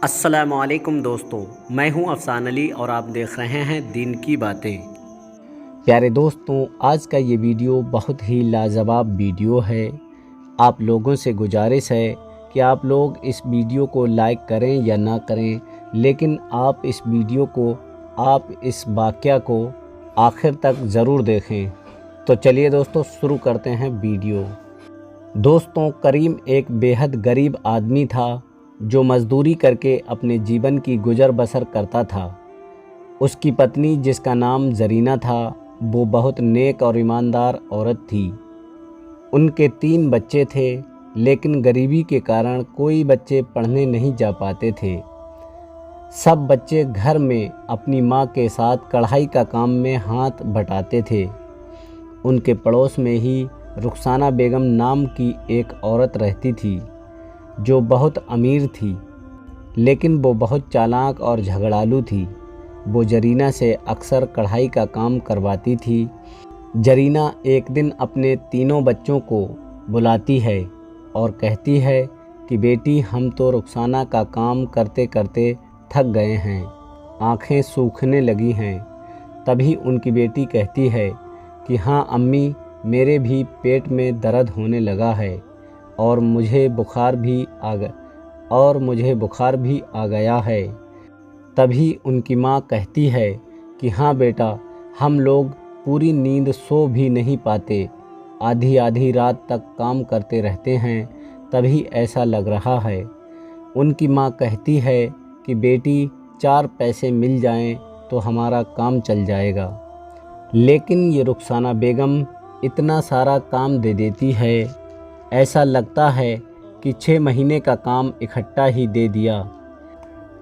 السلام علیکم دوستو، میں ہوں افسان علی اور آپ دیکھ رہے ہیں دین کی باتیں۔ پیارے دوستوں، آج کا یہ ویڈیو بہت ہی لاجواب ویڈیو ہے۔ آپ لوگوں سے گزارش ہے کہ آپ لوگ اس ویڈیو کو لائک کریں یا نہ کریں، لیکن آپ اس ویڈیو کو، آپ اس واقعہ کو آخر تک ضرور دیکھیں۔ تو چلیے دوستو شروع کرتے ہیں ویڈیو۔ دوستوں، کریم ایک بے حد غریب آدمی تھا جو مزدوری کر کے اپنے جیون کی گزر بسر کرتا تھا۔ اس کی پتنی جس کا نام زرینہ تھا، وہ بہت نیک اور ایماندار عورت تھی۔ ان کے 3 بچے تھے، لیکن غریبی کے کارن کوئی بچے پڑھنے نہیں جا پاتے تھے۔ سب بچے گھر میں اپنی ماں کے ساتھ کڑھائی کا کام میں ہاتھ بٹاتے تھے۔ ان کے پڑوس میں ہی رخسانہ بیگم نام کی ایک عورت رہتی تھی جو بہت امیر تھی، لیکن وہ بہت چالاک اور جھگڑالو تھی۔ وہ زرینہ سے اکثر کڑھائی کا کام کرواتی تھی۔ زرینہ ایک دن اپنے 3 بچوں کو بلاتی ہے اور کہتی ہے کہ بیٹی، ہم تو رخسانہ کا کام کرتے کرتے تھک گئے ہیں، آنکھیں سوکھنے لگی ہیں۔ تبھی ان کی بیٹی کہتی ہے کہ ہاں امی، میرے بھی پیٹ میں درد ہونے لگا ہے اور مجھے بخار بھی آ گیا ہے۔ تبھی ان کی ماں کہتی ہے کہ ہاں بیٹا، ہم لوگ پوری نیند سو بھی نہیں پاتے، آدھی رات تک کام کرتے رہتے ہیں، تبھی ایسا لگ رہا ہے۔ ان کی ماں کہتی ہے کہ بیٹی، 4 پیسے مل جائیں تو ہمارا کام چل جائے گا۔ لیکن یہ رخسانہ بیگم اتنا سارا کام دے دیتی ہے، ایسا لگتا ہے کہ 6 مہینے کا کام اکٹھا ہی دے دیا،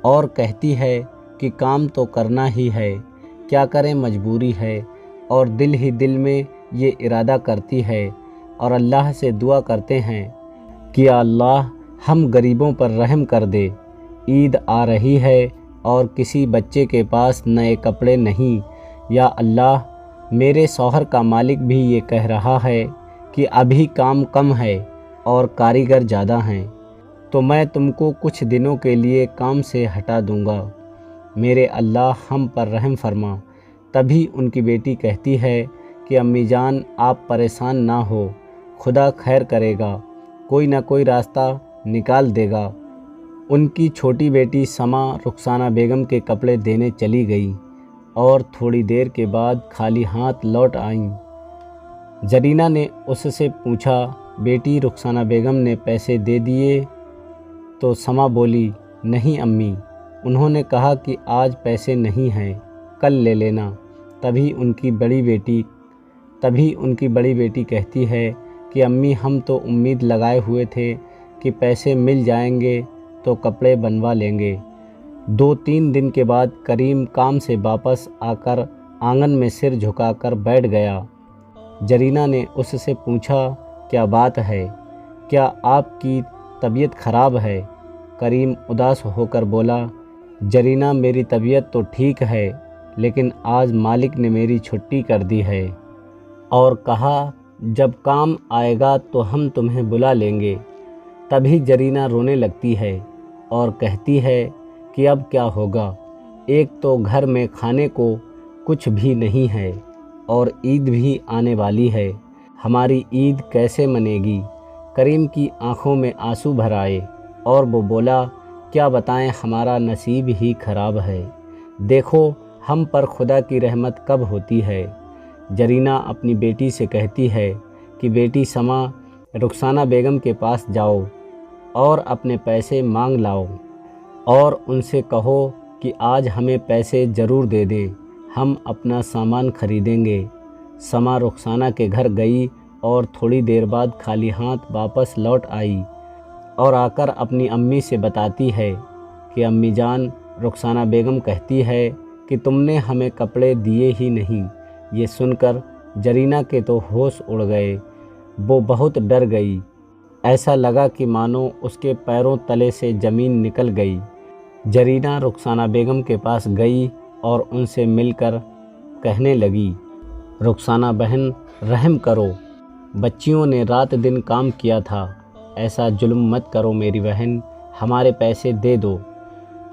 اور کہتی ہے کہ کام تو کرنا ہی ہے، کیا کریں مجبوری ہے، اور دل ہی دل میں یہ ارادہ کرتی ہے اور اللہ سے دعا کرتے ہیں کہ یا اللہ، ہم غریبوں پر رحم کر دے۔ عید آ رہی ہے اور کسی بچے کے پاس نئے کپڑے نہیں، یا اللہ، میرے شوہر کا مالک بھی یہ کہہ رہا ہے کہ ابھی کام کم ہے اور کاریگر زیادہ ہیں، تو میں تم کو کچھ دنوں کے لیے کام سے ہٹا دوں گا، میرے اللہ ہم پر رحم فرما۔ تبھی ان کی بیٹی کہتی ہے کہ امی جان، آپ پریشان نہ ہو، خدا خیر کرے گا، کوئی نہ کوئی راستہ نکال دے گا۔ ان کی چھوٹی بیٹی سما رخسانہ بیگم کے کپڑے دینے چلی گئی اور تھوڑی دیر کے بعد خالی ہاتھ لوٹ آئیں۔ زرینہ نے اس سے پوچھا، بیٹی، رخسانہ بیگم نے پیسے دے دیے؟ تو سما بولی، نہیں امی، انہوں نے کہا کہ آج پیسے نہیں ہیں، کل لے لینا۔ تبھی ان کی بڑی بیٹی کہتی ہے کہ امی، ہم تو امید لگائے ہوئے تھے کہ پیسے مل جائیں گے تو کپڑے بنوا لیں گے۔ 2-3 دن کے بعد کریم کام سے واپس آ کر آنگن میں سر جھکا کر بیٹھ گیا۔ زرینہ نے اس سے پوچھا، کیا بات ہے؟ کیا آپ کی طبیعت خراب ہے؟ کریم اداس ہو کر بولا، زرینہ، میری طبیعت تو ٹھیک ہے، لیکن آج مالک نے میری چھٹی کر دی ہے اور کہا جب کام آئے گا تو ہم تمہیں بلا لیں گے۔ تبھی زرینہ رونے لگتی ہے اور کہتی ہے کہ اب کیا ہوگا، ایک تو گھر میں کھانے کو کچھ بھی نہیں ہے اور عید بھی آنے والی ہے، ہماری عید کیسے منے گی؟ کریم کی آنکھوں میں آنسو بھر آئے اور وہ بولا، کیا بتائیں، ہمارا نصیب ہی خراب ہے، دیکھو ہم پر خدا کی رحمت کب ہوتی ہے۔ زرینہ اپنی بیٹی سے کہتی ہے کہ بیٹی سما، رخسانہ بیگم کے پاس جاؤ اور اپنے پیسے مانگ لاؤ اور ان سے کہو کہ آج ہمیں پیسے ضرور دے دیں، ہم اپنا سامان خریدیں گے۔ سما رخسانہ کے گھر گئی اور تھوڑی دیر بعد خالی ہاتھ واپس لوٹ آئی اور آ کر اپنی امی سے بتاتی ہے کہ امی جان، رخسانہ بیگم کہتی ہے کہ تم نے ہمیں کپڑے دیے ہی نہیں۔ یہ سن کر زرینہ کے تو ہوش اڑ گئے، وہ بہت ڈر گئی، ایسا لگا کہ مانو اس کے پیروں تلے سے زمین نکل گئی۔ زرینہ رخسانہ بیگم کے پاس گئی اور ان سے مل کر کہنے لگی، رخسانہ بہن، رحم کرو، بچیوں نے رات دن کام کیا تھا، ایسا ظلم مت کرو میری بہن، ہمارے پیسے دے دو۔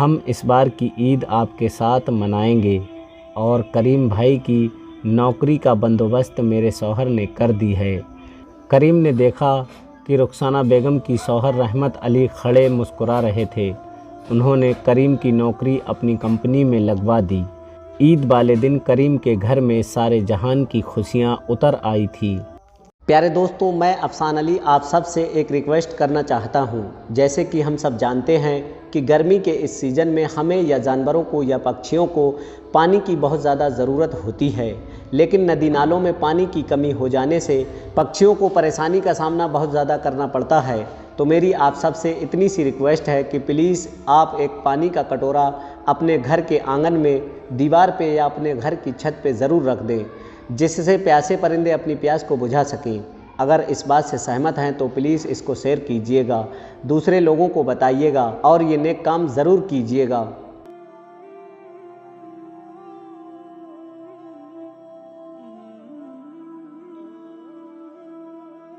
ہم اس بار کی عید آپ کے ساتھ منائیں گے اور کریم بھائی کی نوکری کا بندوبست میرے شوہر نے کر دی ہے۔ کریم نے دیکھا کہ رخسانہ بیگم کی شوہر رحمت علی کھڑے مسکرا رہے تھے۔ انہوں نے کریم کی نوکری اپنی کمپنی میں لگوا دی۔ عید والے دن کریم کے گھر میں سارے جہان کی خوشیاں اتر آئی تھی۔ پیارے دوستوں، میں افسان علی آپ سب سے ایک ریکویسٹ کرنا چاہتا ہوں۔ جیسے کہ ہم سب جانتے ہیں کہ گرمی کے اس سیزن میں ہمیں یا جانوروں کو یا پکشیوں کو پانی کی بہت زیادہ ضرورت ہوتی ہے، لیکن ندی نالوں میں پانی کی کمی ہو جانے سے پکشیوں کو پریشانی کا سامنا بہت زیادہ کرنا پڑتا ہے۔ تو میری آپ سب سے اتنی سی ریکویسٹ ہے کہ پلیز آپ ایک پانی کا کٹورا اپنے گھر کے آنگن میں دیوار پہ یا اپنے گھر کی چھت پہ ضرور رکھ دیں، جس سے پیاسے پرندے اپنی پیاس کو بجھا سکیں۔ اگر اس بات سے سہمت ہیں تو پلیز اس کو شیئر کیجئے گا، دوسرے لوگوں کو بتائیے گا اور یہ نیک کام ضرور کیجئے گا۔